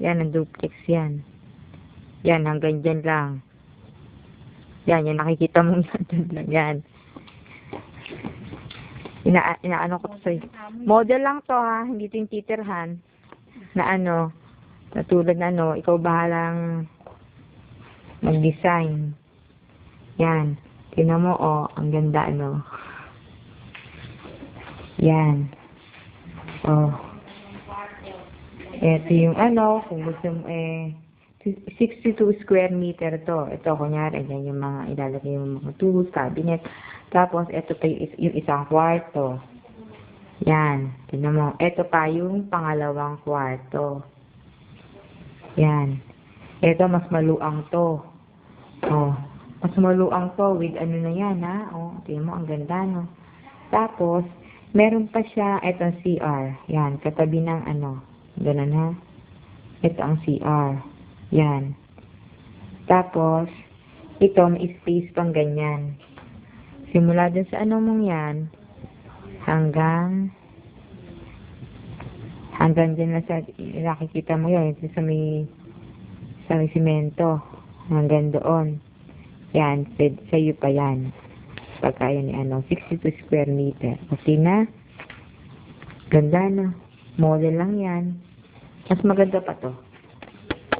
Yan, ang duplex yan. Yan, hanggang dyan lang. Yan, yan, nakikita mo yan. Dyan lang, yan. Inaano ko to sa'yo. Model lang to ha, hindi ito yung titirhan. Na ano, na tulad na ano, ikaw bahalang mag-design. Yan. Tingnan mo, oh, ang ganda, ano. Yan. Oh. Ito yung ano, kung gusto mo, 62 square meter to. Ito, kunyari, yan yung mga ilalagay yung mga tools, cabinet. Tapos, ito pa yung isang kwarto. Yan. Tingnan mo. Ito pa yung pangalawang kwarto. Yan. Ito, mas maluang to. Oh. Mas maluang to with ano na yan, ha? Oh, tingnan mo, ang ganda, no? Tapos, meron pa siya, itong CR. Yan. Katabi ng ano. Ganun, ha? Ito ang CR. Yan. Tapos, ito, may space pang ganyan. Simula dun sa ano mong yan, hanggang dyan na sa, nakikita mo yun, sa may simento, hanggang doon. Yan, sa'yo pa yan. Pagka yan ni ano, 62 square meter. Okay na? Ganda na. Model lang yan. Mas maganda pa to.